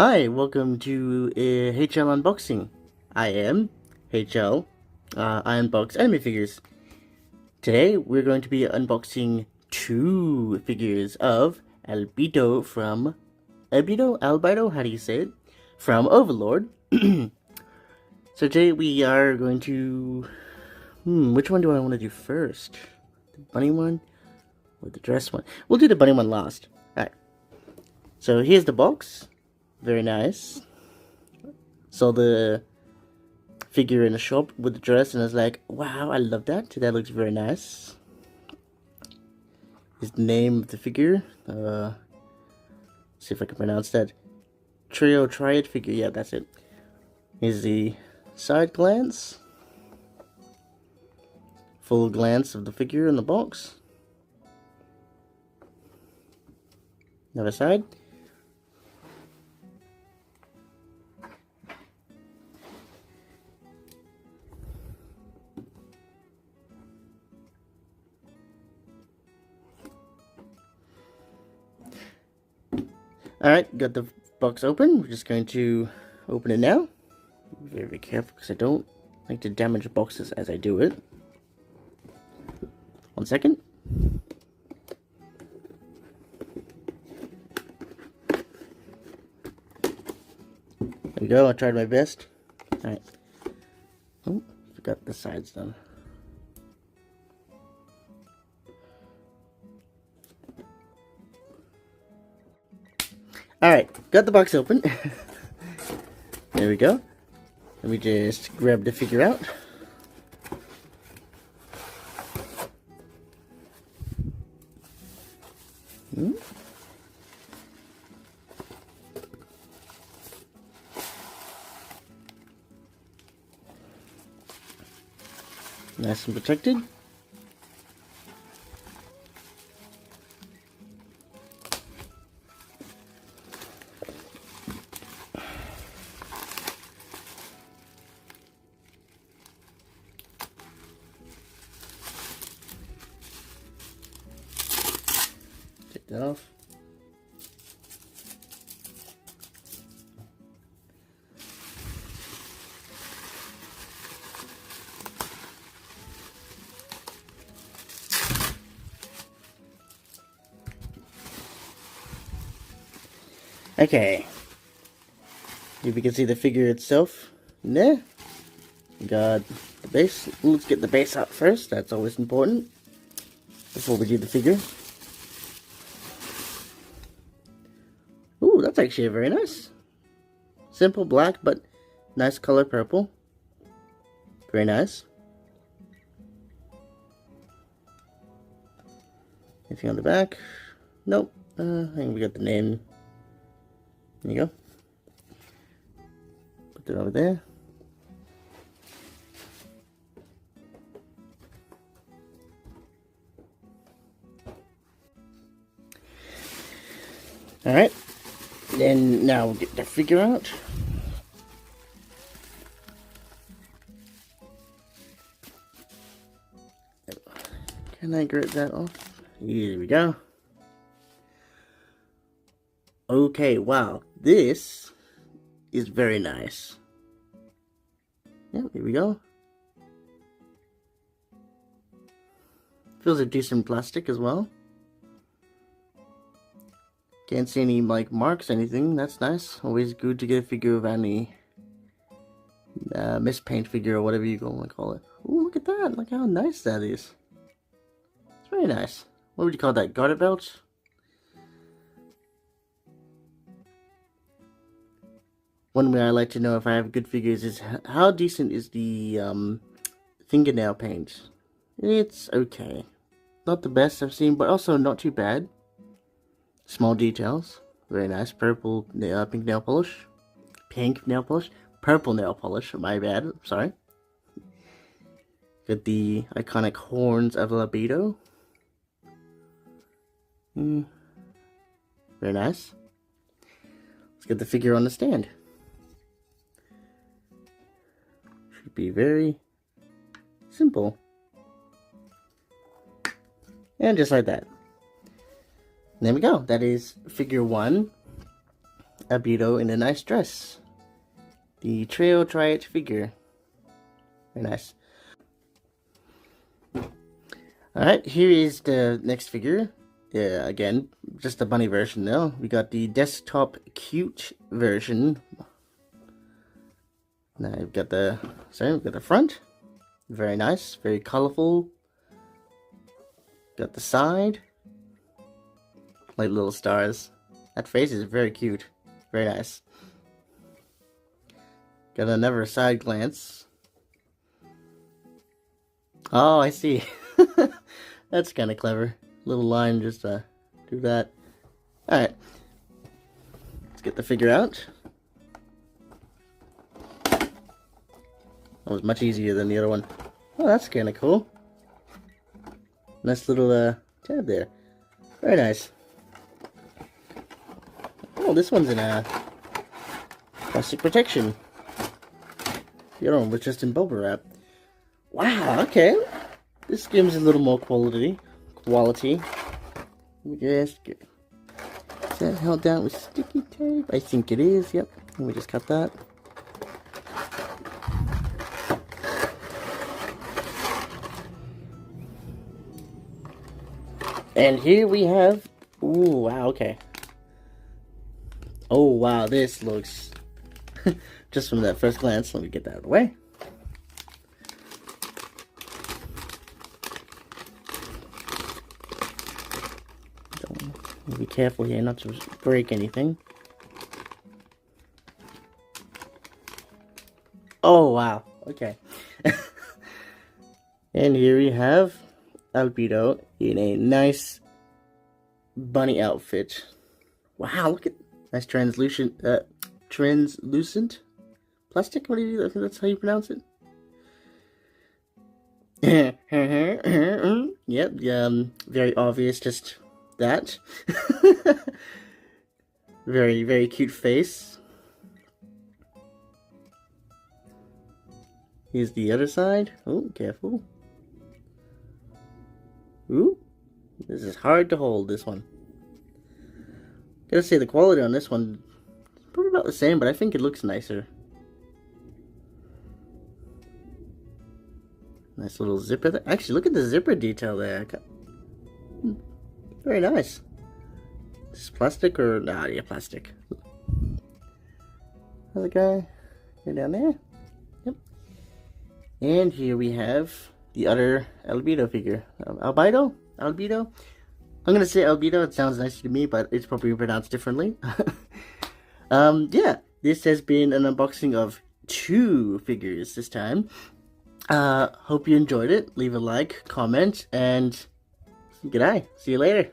Hi, welcome to HL Unboxing. I am HL. I unbox anime figures. Today we're going to be unboxing two figures of Albedo from Albedo, how do you say it? From Overlord. So today we are going to which one do I want to do first? The bunny one or the dress one? We'll do the bunny one last. Alright. So here's the box. Very nice. Saw the figure in the shop with the dress and I was like, wow, I love that. That looks very nice. Is the name of the figure. See if I can pronounce that. Trio-Try-iT figure. Yeah, that's it. Here's the side glance. Full glance of the figure in the box. Another side. Alright, got the box open. We're just going to open it now. Be very careful because I don't like to damage boxes as I do it. 1 second. There we go, I tried my best. Alright. Oh, forgot the sides done. Alright, got the box open. There we go. Let me just grab the figure out. Nice and protected. Take that off. Okay, if you can see the figure itself in there, we got the base. Let's get the base out first, that's always important, before we do the figure. Ooh, that's actually very nice. Simple black, but nice color purple. Very nice. Anything on the back? Nope, I think we got the name. There you go. Put it over there. Alright. Then now we'll get the figure out. Can I grab that off? Here we go. Okay, wow, this is very nice. Yeah, here we go. Feels a decent plastic as well. Can't see any like marks, anything. That's nice. Always good to get a figure of any mispaint figure or whatever you want to call it. Ooh, look at that! Look how nice that is. It's very nice. What would you call that? Garter belts? One way I like to know if I have good figures is how decent is the fingernail paint. It's okay. Not the best I've seen, but also not too bad. Small details. Very nice. Purple pink nail polish. Pink nail polish. Purple nail polish. My bad. Sorry. Got the iconic horns of Albedo. Very nice. Let's get the figure on the stand. Should be very simple. And just like that. There we go. That is figure one Albedo in a nice dress. The Trio-Try-iT figure. Very nice. Alright, here is the next figure. Yeah, again, just a bunny version now. We got the desktop cute version. Now we've got the front. Very nice, very colorful. Got the side. Like little stars. That face is very cute. Very nice. Got another side glance. Oh, I see. That's kind of clever. Little line just to do that. Alright. Let's get the figure out. That was much easier than the other one. Oh, that's kind of cool. Nice little tab there. Very nice. Oh, this one's in a plastic protection. The other one was just in bubble wrap. Wow, okay. This gives a little more quality. Let me just get... Is that held down with sticky tape? I think it is, yep. Let me just cut that. And here we have... Ooh, wow, okay. Oh, wow, this looks... Just from that first glance, let me get that out of the way. Be careful here not to break anything. Oh, wow, okay. And here we have Albedo in a nice bunny outfit. Wow, look at nice translucent plastic. What do you? I think that's how you pronounce it. Yep. Very obvious. Just that. Very, very cute face. Here's the other side. Oh, careful. Ooh, this is hard to hold, this one. Gotta say, the quality on this one is probably about the same, but I think it looks nicer. Nice little zipper there. Actually, look at the zipper detail there. Very nice. Is this plastic or... Nah, yeah, plastic. Other guy. Go down there. Yep. And here we have the other Albedo figure. Albedo? Albedo? I'm gonna say Albedo. It sounds nice to me, but it's probably pronounced differently. Yeah. This has been an unboxing of 2 figures this time. Hope you enjoyed it. Leave a like, comment, and good night. See you later.